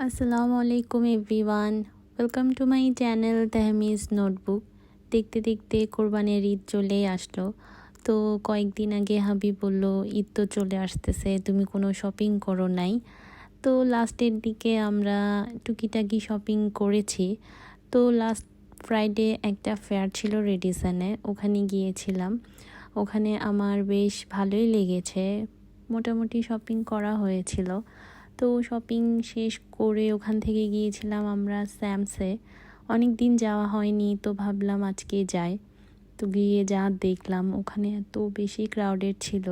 আসসালামু আলাইকুম everyone, welcome to my channel Tahmiz notebook. দেখতে দেখতে কোরবানির ঈদ চলেই আসলো। তো কয়েকদিন আগে হাবি বলল, ঈদ তো চলে আসতেছে, তুমি কোনো শপিং করো নাই? তো লাস্টের দিকে আমরা টুকিটাকি শপিং করেছি। তো লাস্ট ফ্রাইডে একটা ফেয়ার ছিল রেডিসনে, ওখানে গিয়েছিলাম। ওখানে আমার বেশ ভালোই লেগেছে, মোটামুটি শপিং করা হয়েছিল। তো শপিং শেষ করে ওখান থেকে গিয়েছিলাম আমরা স্যামসে। অনেক দিন যাওয়া হয়নি, তো ভাবলাম আজকে যাই। তো গিয়ে যা দেখলাম, ওখানে এত বেশি ক্রাউডেড ছিল,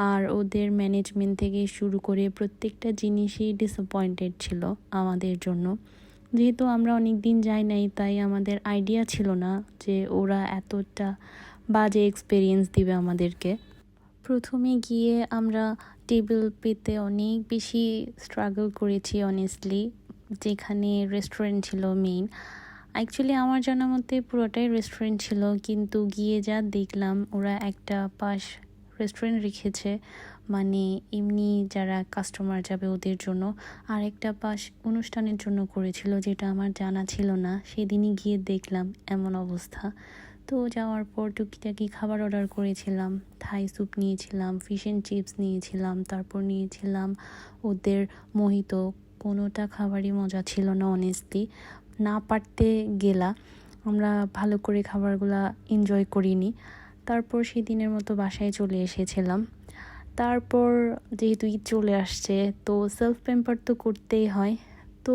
আর ওদের ম্যানেজমেন্ট থেকে শুরু করে প্রত্যেকটা জিনিসই ডিসঅ্যাপয়েন্টেড ছিল আমাদের জন্য। যেহেতু আমরা অনেক দিন যাই নাই, তাই আমাদের আইডিয়া ছিল না যে ওরা এতটা বাজে এক্সপিরিয়েন্স দিবে আমাদেরকে। প্রথমে গিয়ে আমরা টেবিল পেতে অনেক বেশি স্ট্রাগল করেছি অনেস্টলি, যেখানে রেস্টুরেন্ট ছিল মেইন। অ্যাকচুয়ালি আমার জানা মতে পুরোটাই রেস্টুরেন্ট ছিল, কিন্তু গিয়ে যা দেখলাম ওরা একটা পাশ রেস্টুরেন্ট রেখেছে, মানে এমনি যারা কাস্টমার যাবে ওদের জন্য, আর একটা পাশ অনুষ্ঠানের জন্য করেছিল, যেটা আমার জানা ছিল না। সেদিনই গিয়ে দেখলাম এমন অবস্থা। তো যাওয়ার পর টুকিটাকি খাবার অর্ডার করেছিলাম। থাই স্যুপ নিয়েছিলাম, ফিশ অ্যান্ড চিপস নিয়েছিলাম, তারপর নিয়েছিলাম ওদের মোহিতো। কোনোটা খাবারই মজা ছিল না অনেস্টলি, না পারতে গেলা আমরা ভালো করে খাবারগুলা এনজয় করিনি। তারপর সেদিনের মতো বাসায় চলে এসেছিলাম। তারপর যেহেতু ঈদ চলে আসছে, তো সেলফ প্যাম্পার তো করতেই হয়। তো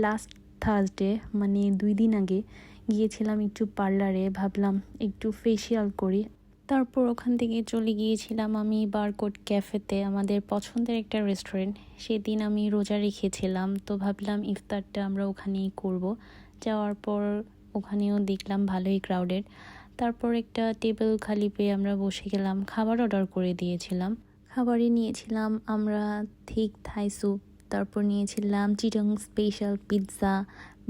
লাস্ট থার্সডে, মানে 2 দিন আগে গিয়েছিলাম একটু পার্লারে, ভাবলাম একটু ফেসিয়াল করি। তারপর ওখান থেকে চলে গিয়েছিলাম আমি বারকোড ক্যাফেতে, আমাদের পছন্দের একটা রেস্টুরেন্ট। সেদিন আমি রোজা রেখেছিলাম, তো ভাবলাম ইফতারটা আমরা ওখানেই করব। যাওয়ার পর ওখানেও দেখলাম ভালোই ক্রাউডেড। তারপর একটা টেবিল খালি পেয়ে আমরা বসে গেলাম, খাবার অর্ডার করে দিয়েছিলাম। খাবারে নিয়েছিলাম আমরা থিক থাই স্যুপ, তারপর নিয়েছিলাম চিটং স্পেশাল পিৎজা,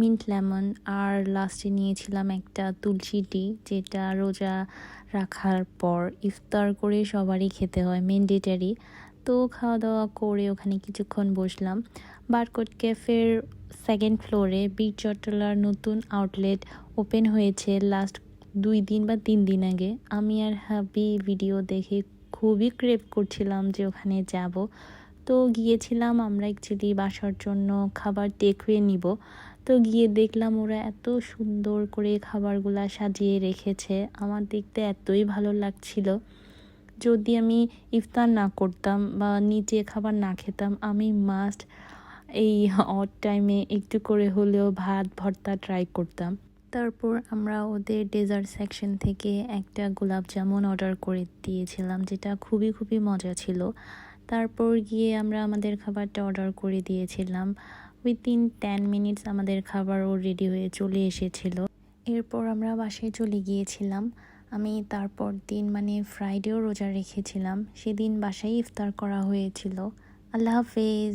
মিন্ট লেমন, আর লাস্টে নিয়েছিলাম একটা তুলসী টি, যেটা রোজা রাখার পর ইফতার করে সবারই খেতে হয়, ম্যান্ডেটারি। তো খাওয়া দাওয়া করে ওখানে কিছুক্ষণ বসলাম। বারকোড ক্যাফের সেকেন্ড ফ্লোরে বীর চট্টলার নতুন আউটলেট ওপেন হয়েছে লাস্ট 2 দিন বা 3 দিন আগে। আমি আর হাবি ভিডিও দেখে খুবই ক্রেভ করছিলাম যে ওখানে যাব। তো গিয়েছিলাম আমরা অ্যাকচুয়ালি বাসার জন্য খাবার টেকওয়ে নিব। তো গিয়ে দেখলাম ওরা এত সুন্দর করে খাবারগুলা সাজিয়ে রেখেছে, আমার দেখতে এতই ভালো লাগছিল। যদি আমি ইফতার না করতাম বা নিচে খাবার না খেতাম, আমি মাস্ট এই অড টাইমে একটু করে হলেও ভাত ভর্তা ট্রাই করতাম। তারপর আমরা ওদের ডেজার্ট সেকশন থেকে একটা গোলাপ জামুন অর্ডার করে দিয়েছিলাম, যেটা খুবই খুবই মজা ছিল। তারপর গিয়ে আমরা আমাদের খাবারটা অর্ডার করে দিয়েছিলাম। উইদিন 10 মিনিটস আমাদের খাবারও রেডি হয়ে চলে এসেছিল। এরপর আমরা বাসায় চলে গিয়েছিলাম। আমি তারপর দিন, মানে ফ্রাইডেও রোজা রেখেছিলাম, সেদিন বাসায় ইফতার করা হয়েছিল। আল্লাহ হাফেজ।